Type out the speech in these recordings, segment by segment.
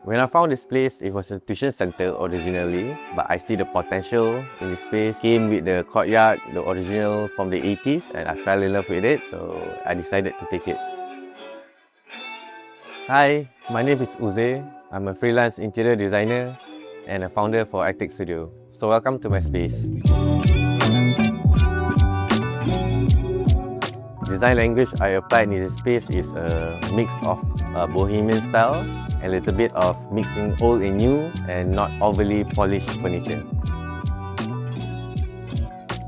When I found this place, it was a tuition center originally, but I see the potential in this space. Came with the courtyard, the original from the 80s, and I fell in love with it, so I decided to take it. Hi, my name is Uze. I'm a freelance interior designer and a founder for iTech Studio. So welcome to my space. Design language I applied in this space is a mix of Bohemian style and a little bit of mixing old and new and not overly polished furniture.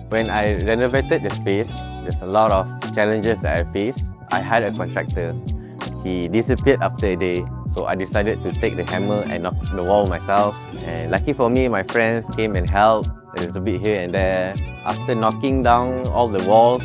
When I renovated the space, there's a lot of challenges that I faced. I hired a contractor. He disappeared after a day, so I decided to take the hammer and knock the wall myself. And lucky for me, my friends came and helped a little bit here and there. After knocking down all the walls,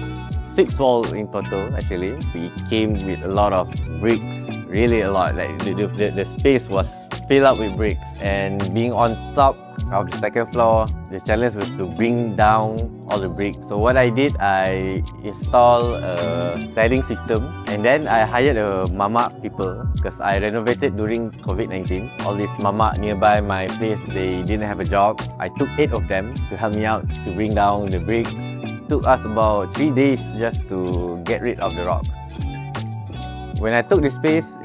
6 walls in total actually, we came with a lot of bricks, really a lot. Like the space was filled up with bricks. And being on top of the second floor, the challenge was to bring down all the bricks. So what I did, I installed a sliding system, and then I hired a mama people because I renovated during COVID-19. All these mama nearby my place, they didn't have a job. I took 8 of them to help me out to bring down the bricks. It took us about 3 days just to get rid of the rocks. When I took the space,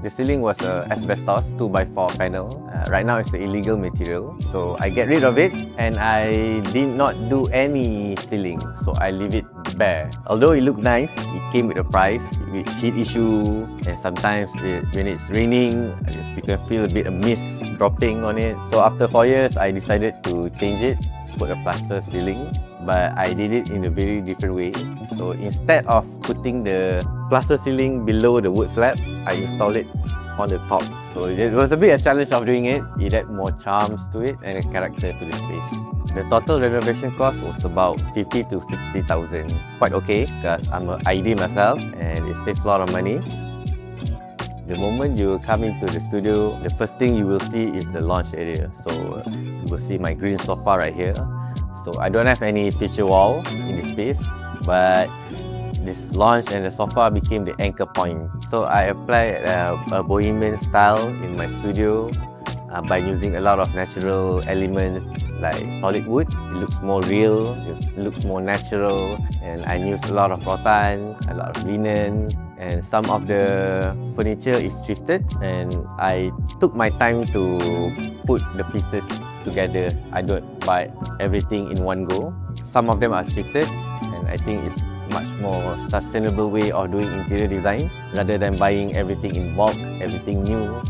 the ceiling was a asbestos 2x4 panel. Right now it's an illegal material, so I get rid of it and I did not do any ceiling, so I leave it bare. Although it looked nice, it came with a price, with heat issue, and sometimes when it's raining, you can feel a bit of mist dropping on it. So after 4 years, I decided to change it, put a plaster ceiling, but I did it in a very different way. So instead of putting the plaster ceiling below the wood slab, I installed it on the top. So it was a bit a challenge of doing it. It had more charms to it and a character to the space. The total renovation cost was about 50 to 60,000. Quite okay, because I'm an ID myself and it saves a lot of money. The moment you come into the studio, the first thing you will see is the lounge area. So you will see my green sofa right here. So I don't have any feature wall in this space, but this lounge and the sofa became the anchor point. So I applied a Bohemian style in my studio by using a lot of natural elements like solid wood. It looks more real, it looks more natural, and I used a lot of rattan, a lot of linen, and some of the furniture is thrifted, and I took my time to put the pieces together. I don't buy everything in one go. Some of them are thrifted, and I think it's much more sustainable way of doing interior design rather than buying everything in bulk, everything new,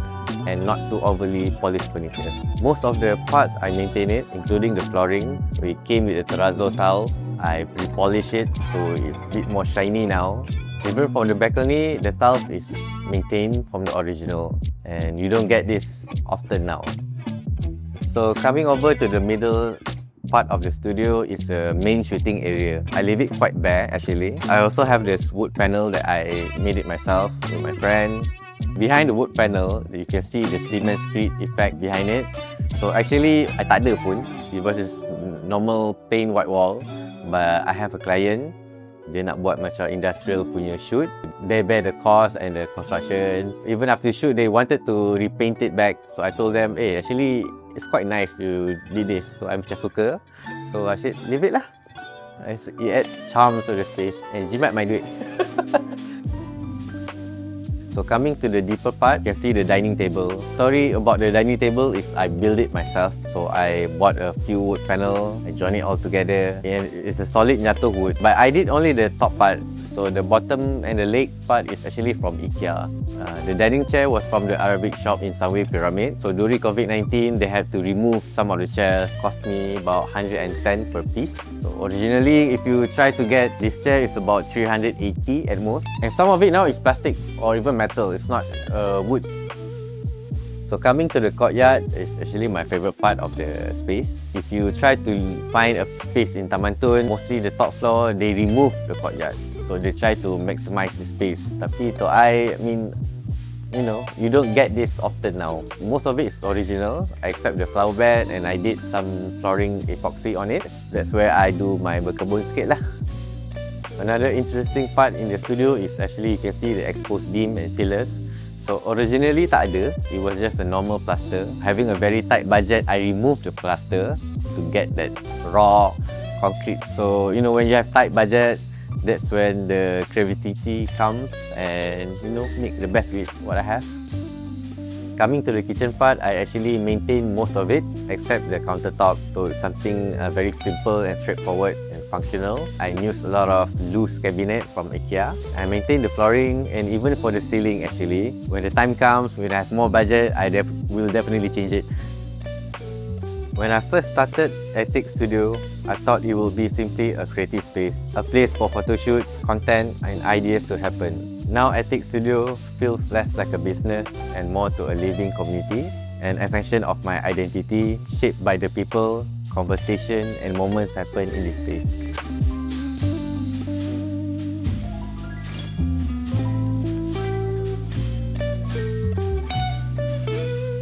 and not too overly polished furniture. Most of the parts I maintain it, including the flooring. So it came with the terrazzo tiles. I repolish it so it's a bit more shiny now. Even from the balcony, the tiles is maintained from the original, and you don't get this often now. So coming over to the middle part of the studio is the main shooting area. I leave it quite bare actually. I also have this wood panel that I made it myself with my friend. Behind the wood panel, you can see the cement screed effect behind it. So actually, I tak ada pun. It was just normal plain white wall. But I have a client, dia nak buat macam industrial punya shoot. They bear the cost and the construction. Even after the shoot, they wanted to repaint it back. So I told them, hey, actually, it's quite nice you did this. So I'm macam suka. So I said, leave it lah. It add charms to the space and jimat my duit. So coming to the deeper part, you can see the dining table. Story about the dining table is I built it myself. So I bought a few wood panel, I joined it all together. And it's a solid nyatu wood. But I did only the top part. So the bottom and the leg part is actually from IKEA. The dining chair was from the Arabic shop in Sunway Pyramid. So during COVID-19, they had to remove some of the chairs. Cost me about 110 per piece. So originally, if you try to get this chair, it's about 380 at most. And some of it now is plastic or even metal. It's not wood. So coming to the courtyard is actually my favorite part of the space. If you try to find a space in Taman Tun, mostly the top floor, they remove the courtyard. So they try to maximize the space. Tapi to I mean, you don't get this often now. Most of it is original, except the flower bed, and I did some flooring epoxy on it. That's where I do my berkebun sikit lah. Another interesting part in the studio is actually you can see the exposed beam and pillars. So originally tak ada, it was just a normal plaster. Having a very tight budget, I removed the plaster to get that raw concrete. So you know, when you have tight budget, that's when the creativity comes and you know, make the best with what I have. Coming to the kitchen part, I actually maintain most of it except the countertop. So it's something very simple and straightforward and functional. I use a lot of loose cabinet from IKEA. I maintain the flooring and even for the ceiling actually. When the time comes, when I have more budget, I will definitely change it. When I first started Attic Studio, I thought it would be simply a creative space, a place for photo shoots, content and ideas to happen. Now Attic Studio feels less like a business and more to a living community, an extension of my identity shaped by the people, conversation and moments happen in this space.